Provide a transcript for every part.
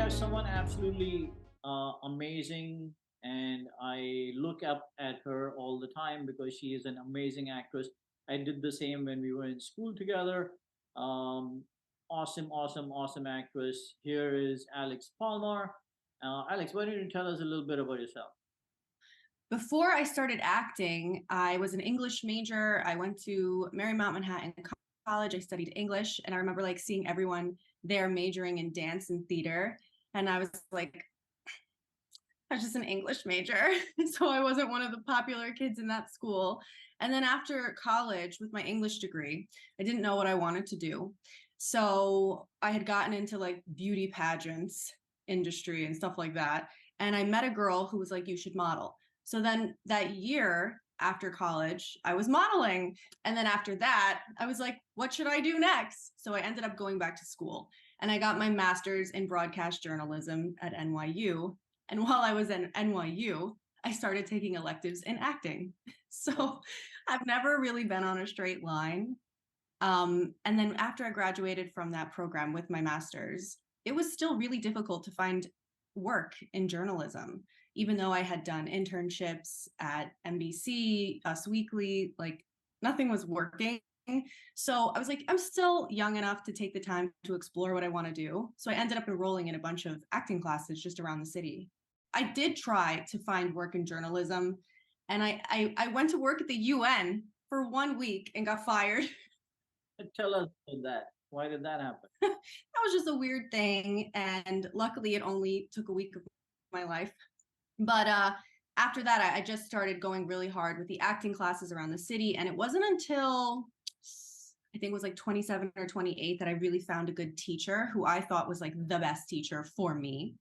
is someone absolutely amazing, and I look up at her all the time because she is an amazing actress. I did the same when we were in school together. Um, Awesome, awesome, awesome actress. Here is Alex Palmer. Alex, why don't you tell us a little bit about yourself? Before I started acting, I was an English major. I went to Marymount Manhattan College. I studied English, and I remember like seeing everyone there majoring in dance and theater. And I was like, I was just an English major. So I wasn't one of the popular kids in that school. And then after college with my English degree, I didn't know what I wanted to do. So I had gotten into like beauty pageants industry and stuff like that. And I met a girl who was like, you should model. So then that year after college, I was modeling. And then after that, I was like, what should I do next? So I ended up going back to school and I got my master's in broadcast journalism at NYU. And while I was at NYU, I started taking electives in acting. So I've never really been on a straight line. And then after I graduated from that program with my master's, it was still really difficult to find work in journalism, even though I had done internships at NBC, Us Weekly, like nothing was working. So I was like, I'm still young enough to take the time to explore what I want to do. So I ended up enrolling in a bunch of acting classes just around the city. I did try to find work in journalism, and I went to work at the UN for 1 week and got fired. Tell us about that. Why did that happen? That was just a weird thing, and luckily it only took a week of my life. But after that, I just started going really hard with the acting classes around the city, and it wasn't until I think it was like 27 or 28 that I really found a good teacher who I thought was like the best teacher for me,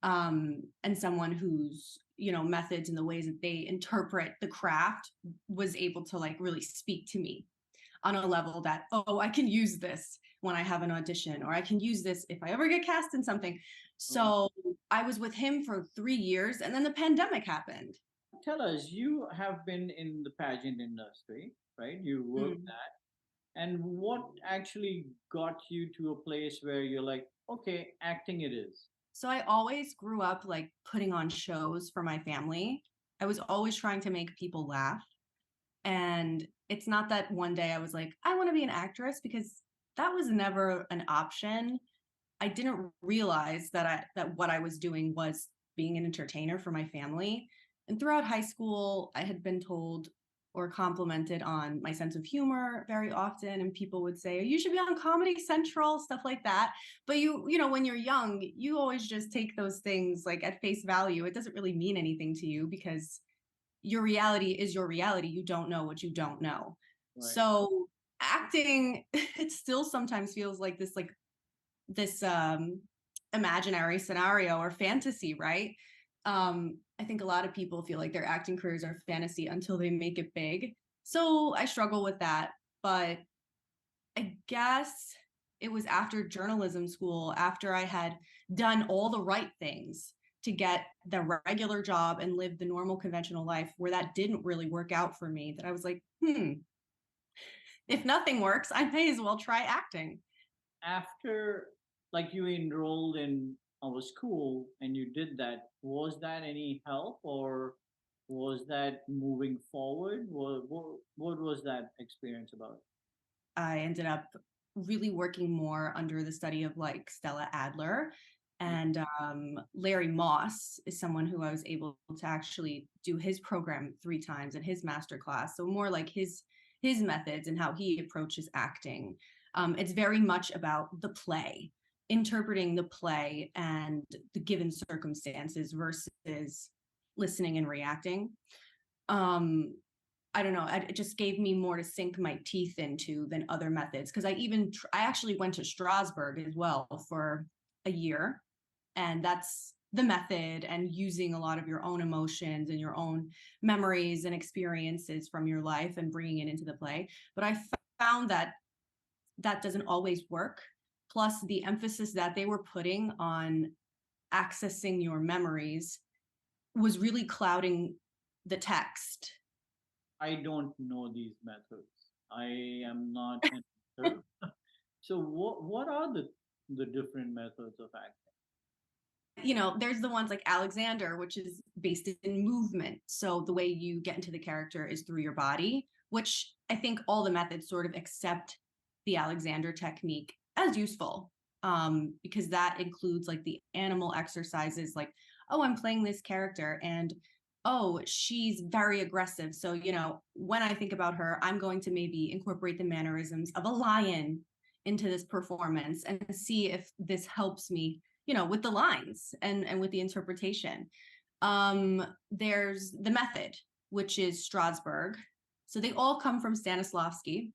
and someone whose methods and the ways that they interpret the craft was able to like really speak to me on a level that, oh, I can use this when I have an audition, or I can use this if I ever get cast in something. So I was with him for 3 years, and then the pandemic happened. Tell us, you have been in the pageant industry, right? You worked Mm. that. And what actually got you to a place where you're like, okay, acting it is? So I always grew up like putting on shows for my family. I was always trying to make people laugh. And it's not that one day I was like, I want to be an actress, because that was never an option. I didn't realize that what I was doing was being an entertainer for my family. And throughout high school, I had been told or complimented on my sense of humor very often, and people would say, you should be on Comedy Central, stuff like that. But when you're young, you always just take those things like at face value. It doesn't really mean anything to you because your reality is your reality. You don't know what you don't know. Right. So acting, it still sometimes feels like this imaginary scenario or fantasy, right? I think a lot of people feel like their acting careers are fantasy until they make it big. So I struggle with that. But I guess it was after journalism school, after I had done all the right things to get the regular job and live the normal conventional life, where that didn't really work out for me, that I was like, if nothing works, I may as well try acting. After, like, you enrolled in our school and you did that, was that any help, or was that moving forward? What was that experience about? I ended up really working more under the study of like Stella Adler, and Larry Moss is someone who I was able to actually do his program 3 times in his master class. So more like his methods and how he approaches acting. It's very much about the play, interpreting the play and the given circumstances versus listening and reacting. Um, I don't know. It just gave me more to sink my teeth into than other methods. Because I actually went to Strasbourg as well for a year, and that's the method, and using a lot of your own emotions and your own memories and experiences from your life and bringing it into the play. But I found that that doesn't always work. Plus, the emphasis that they were putting on accessing your memories was really clouding the text. I don't know these methods. I am not an actor. So what are the different methods of acting? there's the ones like Alexander, which is based in movement. So the way you get into the character is through your body, which I think all the methods sort of accept the Alexander technique as useful, because that includes like the animal exercises, like, oh, I'm playing this character and oh, she's very aggressive. So, when I think about her, I'm going to maybe incorporate the mannerisms of a lion into this performance and see if this helps me, with the lines and with the interpretation. There's the method, which is Strasberg. So they all come from Stanislavski.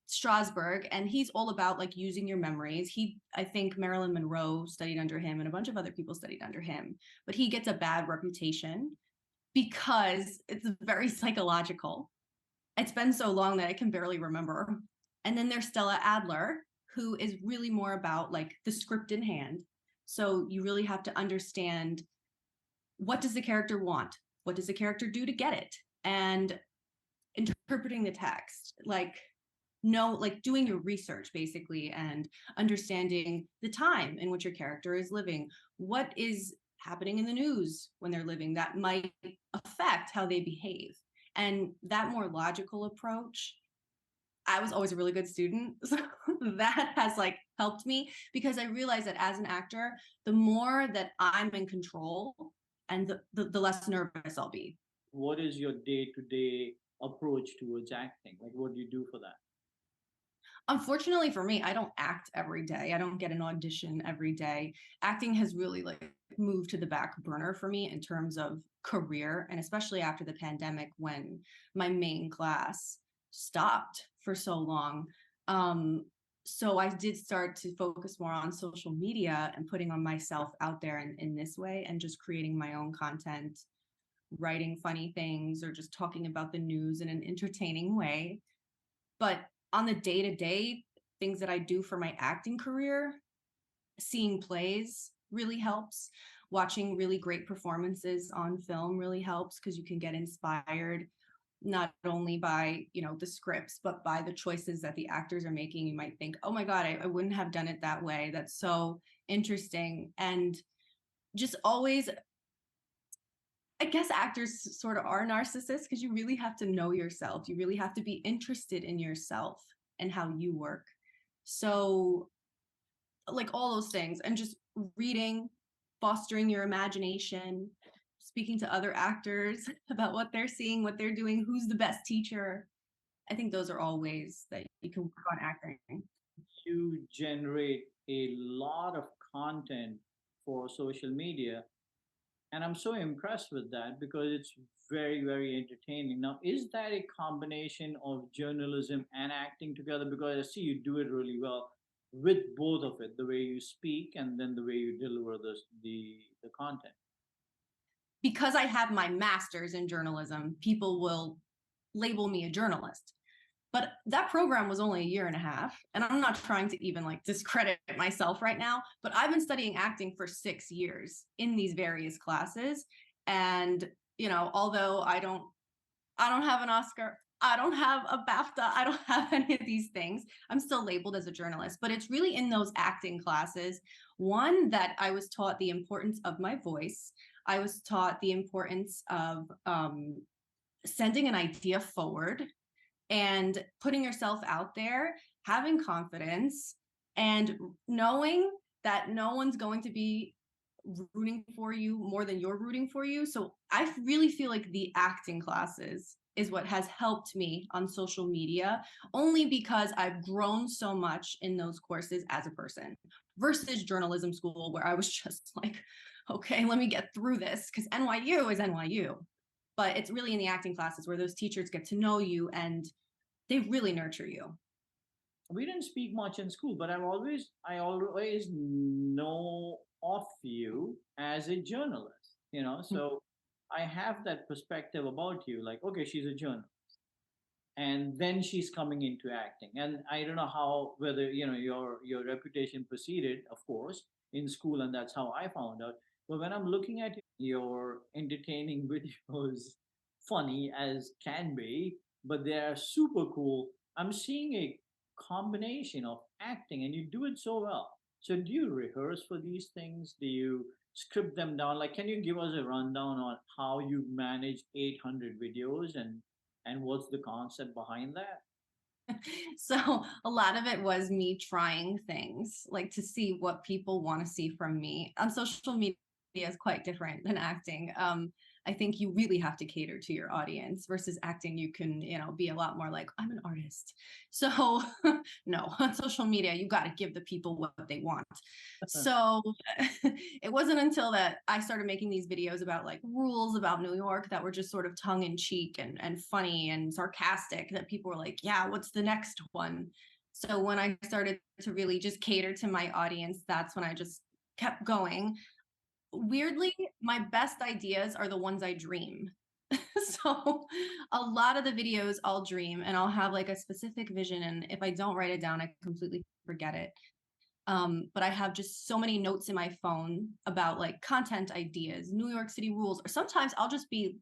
Strasberg, and he's all about like using your memories. I think Marilyn Monroe studied under him and a bunch of other people studied under him, but he gets a bad reputation because it's very psychological. It's been so long that I can barely remember. And then there's Stella Adler, who is really more about like the script in hand. So you really have to understand, what does the character want? What does the character do to get it? And interpreting the text, like doing your research basically, and understanding the time in which your character is living, what is happening in the news when they're living that might affect how they behave. And that more logical approach, I was always a really good student, so that has like helped me, because I realized that as an actor, the more that I'm in control, and the less nervous I'll be. What is your day-to-day approach towards acting? Like, what do you do for that? Unfortunately for me, I don't act every day. I don't get an audition every day. Acting has really like moved to the back burner for me in terms of career, and especially after the pandemic when my main class stopped for so long. So I did start to focus more on social media and putting on myself out there in this way, and just creating my own content, writing funny things, or just talking about the news in an entertaining way. But on the day-to-day things that I do for my acting career, seeing plays really helps. Watching really great performances on film really helps, because you can get inspired not only by, the scripts, but by the choices that the actors are making. You might think, oh my God, I wouldn't have done it that way. That's so interesting. And just always, I guess actors sort of are narcissists, because you really have to know yourself. You really have to be interested in yourself and how you work. So, like all those things, and just reading, fostering your imagination, speaking to other actors about what they're seeing, what they're doing, who's the best teacher. I think those are all ways that you can work on acting. You generate a lot of content for social media, and I'm so impressed with that because it's very, very entertaining. Now, is that a combination of journalism and acting together? Because I see you do it really well with both of it, the way you speak and then the way you deliver the content. Because I have my master's in journalism, people will label me a journalist. But that program was only a year and a half. And I'm not trying to even like discredit myself right now, but I've been studying acting for 6 years in these various classes. And, although I don't have an Oscar, I don't have a BAFTA, I don't have any of these things, I'm still labeled as a journalist. But it's really in those acting classes, one, that I was taught the importance of my voice. I was taught the importance of sending an idea forward and putting yourself out there, having confidence, and knowing that no one's going to be rooting for you more than you're rooting for you. So I really feel like the acting classes is what has helped me on social media, only because I've grown so much in those courses as a person, versus journalism school, where I was just like, okay, let me get through this, because NYU is NYU. But it's really in the acting classes where those teachers get to know you and they really nurture you. We didn't speak much in school, but I always know of you as a journalist, so I have that perspective about you, like, okay, she's a journalist, and then she's coming into acting. And I don't know how, whether your reputation preceded, of course, in school, and that's how I found out. But when I'm looking at your entertaining videos, funny as can be, but they are super cool. I'm seeing a combination of acting, and you do it so well. So do you rehearse for these things? Do you script them down? Like, can you give us a rundown on how you manage 800 videos and what's the concept behind that? So a lot of it was me trying things like to see what people want to see from me. On social media is quite different than acting. I think you really have to cater to your audience versus acting. You can, be a lot more like, I'm an artist. So no, on social media, you got to give the people what they want. So it wasn't until that I started making these videos about like rules about New York that were just sort of tongue in cheek and funny and sarcastic that people were like, yeah, what's the next one? So when I started to really just cater to my audience, that's when I just kept going. Weirdly, my best ideas are the ones I dream. So a lot of the videos I'll dream and I'll have like a specific vision. And if I don't write it down, I completely forget it. But I have just so many notes in my phone about like content ideas, New York City rules, or sometimes I'll just be,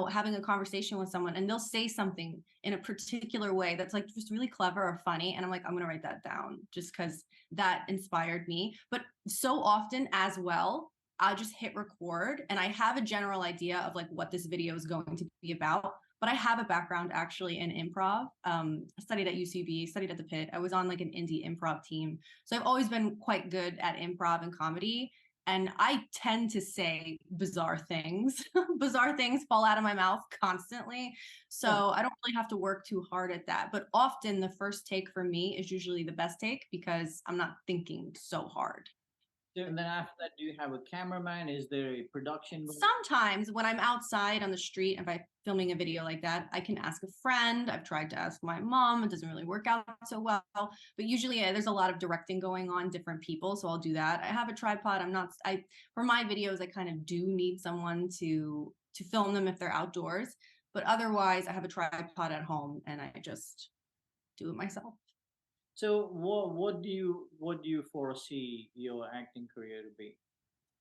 having a conversation with someone and they'll say something in a particular way that's like just really clever or funny. And I'm like, I'm going to write that down just because that inspired me. But so often as well, I just hit record and I have a general idea of like what this video is going to be about. But I have a background actually in improv. I studied at UCB, studied at the Pit. I was on like an indie improv team. So I've always been quite good at improv and comedy. And I tend to say bizarre things. Bizarre things fall out of my mouth constantly. So I don't really have to work too hard at that. But often the first take for me is usually the best take because I'm not thinking so hard. And then after that, do you have a cameraman? Is there a production? Sometimes when I'm outside on the street, if I'm filming a video like that, I can ask a friend. I've tried to ask my mom. It doesn't really work out so well. But usually there's a lot of directing going on, different people. So I'll do that. I have a tripod. For my videos, I kind of do need someone to film them if they're outdoors. But otherwise, I have a tripod at home and I just do it myself. So what do you foresee your acting career to be?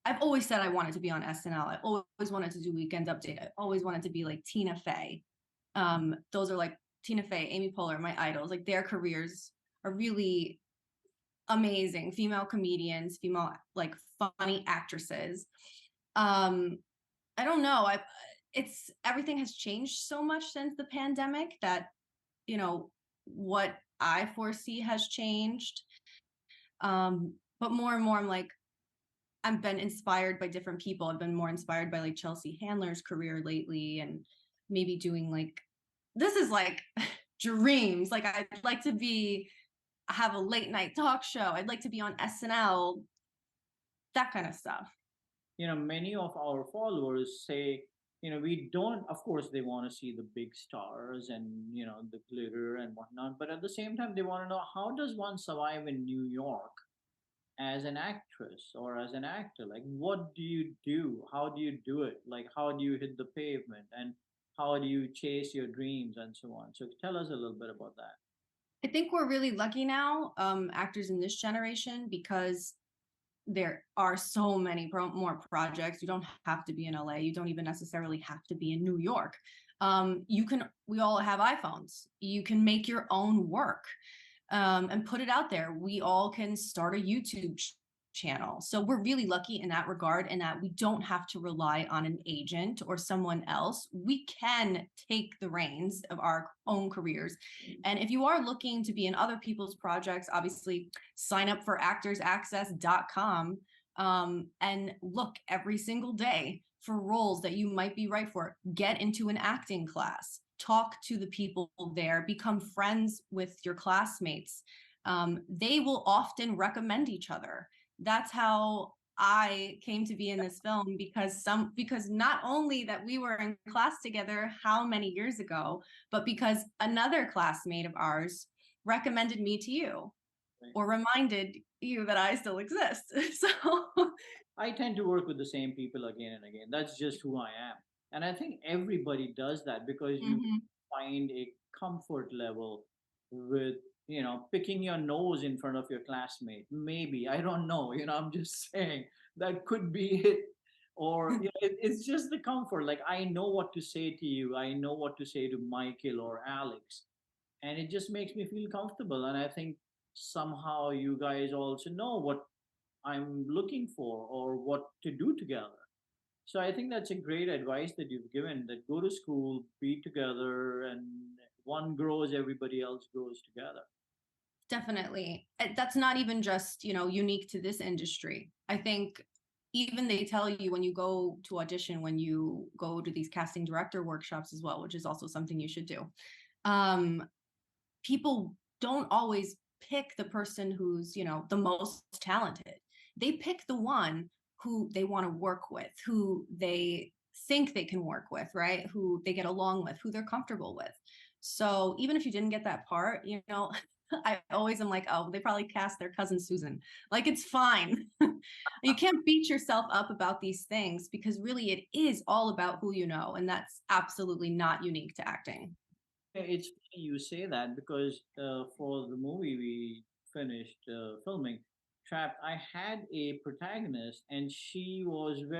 I've always said I wanted to be on SNL. I always wanted to do Weekend Update. I always wanted to be like Tina Fey. Those are like Tina Fey, Amy Poehler, my idols. Like their careers are really amazing. Female comedians, female like funny actresses. I don't know. It's everything has changed so much since the pandemic that what I foresee has changed. But more and more, I'm like, I've been inspired by different people. I've been more inspired by like Chelsea Handler's career lately and maybe doing like this is like dreams. Like I'd like to have a late night talk show. I'd like to be on SNL, that kind of stuff. Many of our followers say, we don't, of course, they want to see the big stars and, the glitter and whatnot. But at the same time, they want to know, how does one survive in New York as an actress or as an actor? Like, what do you do? How do you do it? Like, how do you hit the pavement? And how do you chase your dreams and so on? So tell us a little bit about that. I think we're really lucky now, actors in this generation, because there are so many more projects. You don't have to be in LA. You don't even necessarily have to be in New York. We all have iPhones. You can make your own work and put it out there. We all can start a YouTube channel. So we're really lucky in that regard, in that we don't have to rely on an agent or someone else. We can take the reins of our own careers. And if you are looking to be in other people's projects, obviously sign up for actorsaccess.com and look every single day for roles that you might be right for. Get into an acting class, talk to the people there, become friends with your classmates. They will often recommend each other. That's how I came to be in this film, because not only that we were in class together how many years ago, but because another classmate of ours recommended me to you or reminded you that I still exist. So I tend to work with the same people again and again. That's just who I am. And I think everybody does that because you mhm. find a comfort level with, picking your nose in front of your classmate. Maybe, I don't know, I'm just saying that could be it. Or it's just the comfort. Like, I know what to say to you, I know what to say to Michael or Alex, and it just makes me feel comfortable. And I think somehow you guys also know what I'm looking for or what to do together. So I think that's a great advice that you've given, that go to school, be together, and one grows, everybody else grows together. Definitely. That's not even just, unique to this industry. I think even they tell you when you go to audition, when you go to these casting director workshops as well, which is also something you should do. Um, People don't always pick the person who's, the most talented. They pick the one who they want to work with, who they think they can work with, right? Who they get along with, who they're comfortable with. So even if you didn't get that part, I always am like, oh, they probably cast their cousin Susan. Like, it's fine. You can't beat yourself up about these things because really it is all about who you know. And that's absolutely not unique to acting. It's funny you say that because for the movie we finished filming, Trapped, I had a protagonist and she wasn't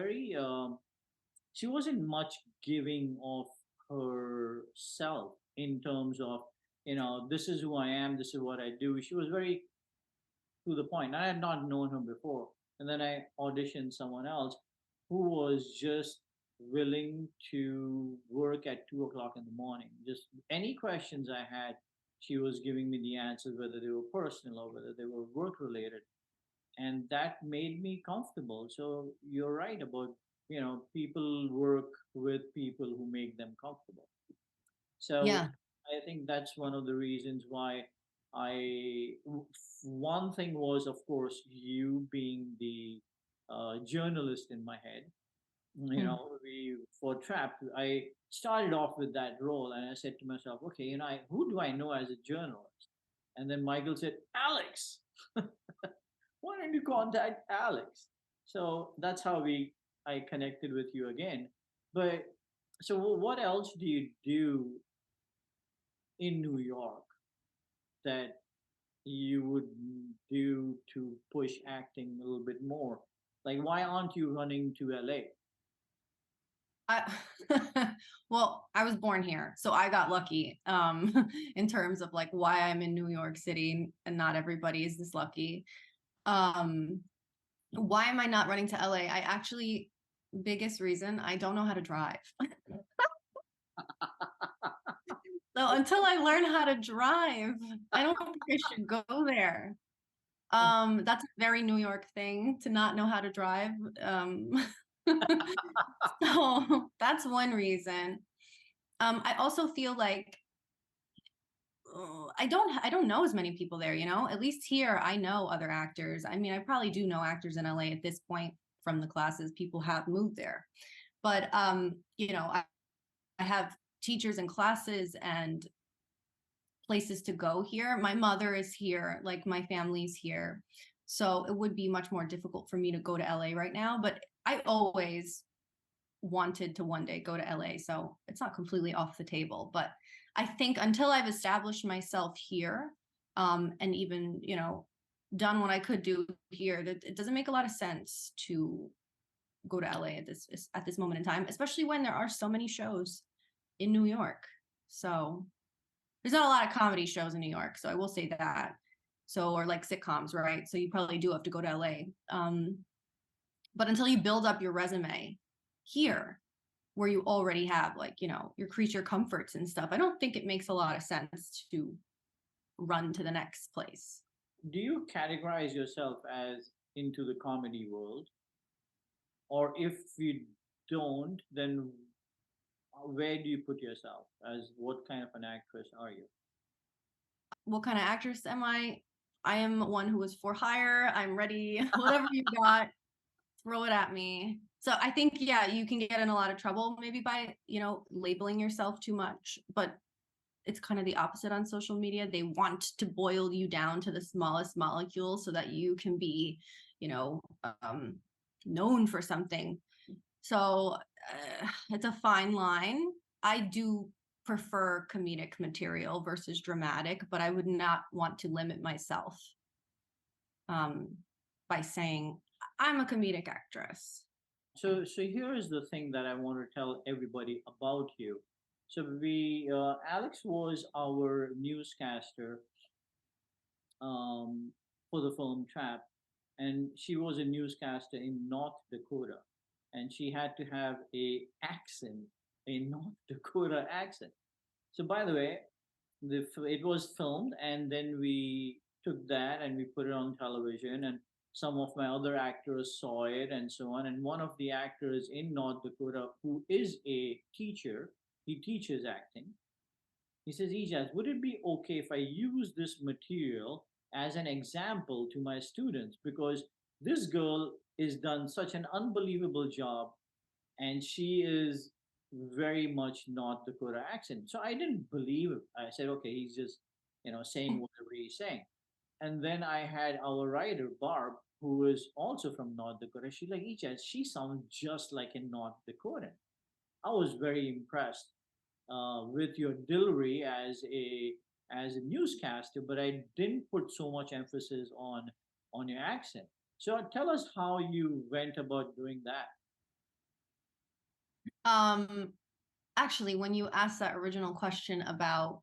much giving of herself in terms of, this is who I am, this is what I do. She was very to the point. I had not known her before. And then I auditioned someone else who was just willing to work at 2 o'clock in the morning. Just any questions I had, she was giving me the answers, whether they were personal or whether they were work related. And that made me comfortable. So you're right about, people work with people who make them comfortable. So Yeah. I think that's one of the reasons why I. One thing was, of course, you being the journalist in my head. Mm. We for Trapped, I started off with that role, and I said to myself, okay, who do I know as a journalist? And then Michael said, Alex. Why don't you contact Alex? So that's how I connected with you again. But so what else do you do in New York that you would do to push acting a little bit more? Like, why aren't you running to LA? I, well, I was born here, so I got lucky in terms of like why I'm in New York City, and not everybody is this lucky. Um, why am I not running to LA? I actually, biggest reason, I don't know how to drive. So until I learn how to drive, I don't think I should go there. That's a very New York thing to not know how to drive. Um, so that's one reason. I also feel like I don't know as many people there, At least here I know other actors. I mean, I probably do know actors in LA at this point from the classes. People have moved there. But I have teachers and classes and places to go here. My mother is here, like my family's here. So it would be much more difficult for me to go to LA right now, but I always wanted to one day go to LA. So it's not completely off the table, but I think until I've established myself here, and even, done what I could do here, that it doesn't make a lot of sense to go to LA at this moment in time, especially when there are so many shows in New York. So there's not a lot of comedy shows in New York, so I will say that. So, or like sitcoms, right? So you probably do have to go to LA. But until you build up your resume here, where you already have like, your creature comforts and stuff, I don't think it makes a lot of sense to run to the next place. Do you categorize yourself as into the comedy world? Or if you don't, then where do you put yourself? As what kind of an actress are you? What kind of actress am I? I am one who is for hire. I'm ready. Whatever you got, throw it at me. So I think, yeah, you can get in a lot of trouble maybe by, labeling yourself too much, but it's kind of the opposite on social media. They want to boil you down to the smallest molecule so that you can be, you know, um, known for something. So it's a fine line. I do prefer comedic material versus dramatic, but I would not want to limit myself um, by saying I'm a comedic actress. So here is the thing that I want to tell everybody about you. So Alex was our newscaster um, for the film Trap, and she was a newscaster in North Dakota, and she had to have a North Dakota accent. So, by the way, it was filmed, and then we took that and we put it on television, and some of my other actors saw it, and so on. And one of the actors in North Dakota, who is a teacher, he teaches acting. He says, Ejaz, would it be okay if I use this material as an example to my students? Because this girl is done such an unbelievable job, and she is very much North Dakota accent. So I didn't believe it. I said, okay, he's just, saying whatever he's saying. And then I had our writer, Barb, who is also from North Dakota. She's like, Ejaz, she sounds just like a North Dakotan. I was very impressed with your delivery as a newscaster, but I didn't put so much emphasis on your accent. So tell us how you went about doing that. Um, Actually, when you asked that original question about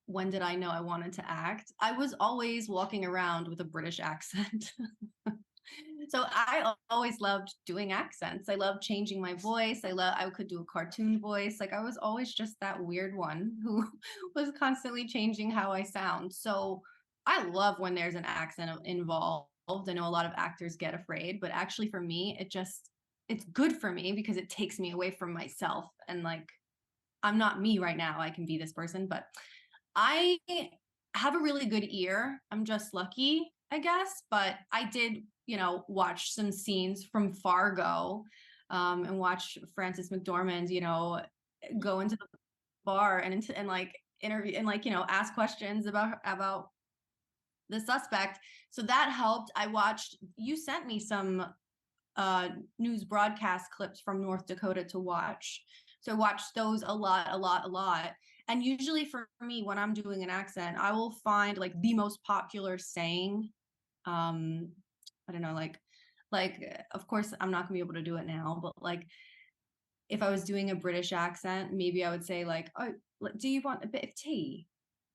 when did I know I wanted to act, I was always walking around with a British accent. So I always loved doing accents. I loved changing my voice. I could do a cartoon voice. Like I was always just that weird one who was constantly changing how I sound. So I love when there's an accent involved. I know a lot of actors get afraid, but actually for me, it's good for me because it takes me away from myself, and like I'm not me right now. I can be this person, but I have a really good ear. I'm just lucky, I guess. But I did, watch some scenes from Fargo, and watch Frances McDormand, go into the bar and like interview and like, ask questions about the suspect. So that helped. You sent me some uh news broadcast clips from North Dakota to watch. So I watched those a lot, a lot, a lot. And usually for me, when I'm doing an accent, I will find like the most popular saying. Um, I don't know, of course I'm not gonna be able to do it now, but like if I was doing a British accent, maybe I would say like, oh, do you want a bit of tea?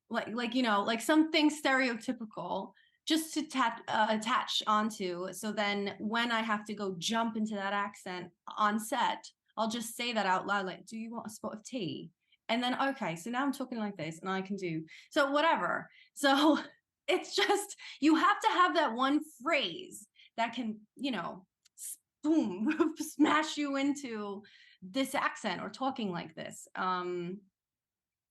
Like something stereotypical just to attach onto. So then when I have to go jump into that accent on set, I'll just say that out loud, like, do you want a spot of tea? And then, okay, so now I'm talking like this and I can do so whatever. So it's just, you have to have that one phrase that can, boom, smash you into this accent or talking like this.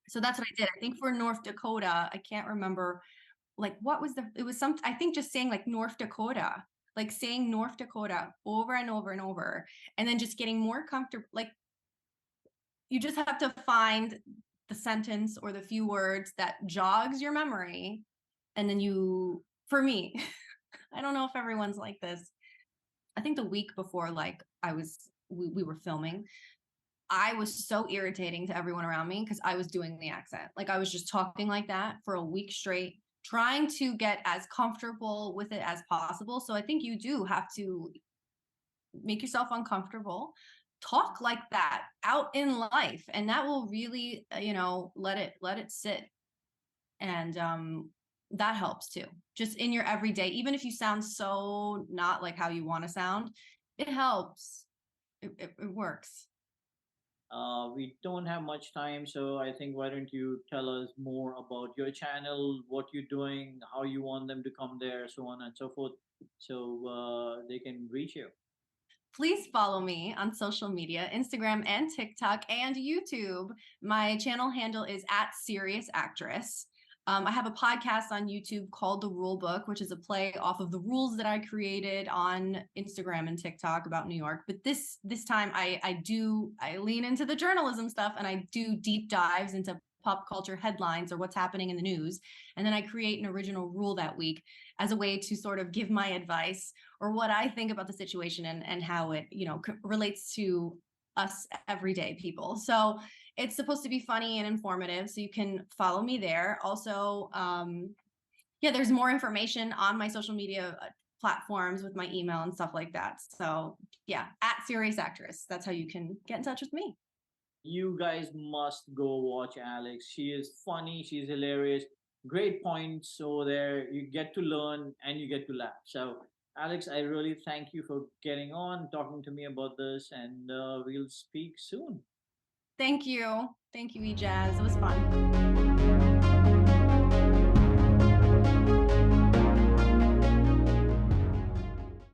So that's what I did. I think for North Dakota, I can't remember like what was it was some, I think just saying like North Dakota, like saying North Dakota over and over and over, and then just getting more comfortable. Like you just have to find the sentence or the few words that jogs your memory. And then for me, I don't know if everyone's like this. I think the week before, like we were filming, I was so irritating to everyone around me because I was doing the accent. Like I was just talking like that for a week straight, trying to get as comfortable with it as possible. So I think you do have to make yourself uncomfortable, talk like that out in life, and that will really, let it sit. And that helps too. Just in your everyday, even if you sound so not like how you want to sound, it helps. It works. We don't have much time, so I think why don't you tell us more about your channel, what you're doing, how you want them to come there, so on and so forth, so they can reach you. Please follow me on social media, Instagram and TikTok and YouTube. My channel handle is at Serious Actress. I have a podcast on YouTube called The Rule Book, which is a play off of the rules that I created on Instagram and TikTok about New York. But this time I lean into the journalism stuff, and I do deep dives into pop culture headlines or what's happening in the news. And then I create an original rule that week as a way to sort of give my advice or what I think about the situation and how it, relates to us everyday people. So it's supposed to be funny and informative. So you can follow me there. Also, yeah, there's more information on my social media platforms with my email and stuff like that. So yeah, at Serious Actress. That's how you can get in touch with me. You guys must go watch Alex. She is funny, she's hilarious. great points. So there, you get to learn and you get to laugh. So, Alex, I really thank you for getting on, talking to me about this, and we'll speak soon. Thank you. Thank you, Ejaz. It was fun.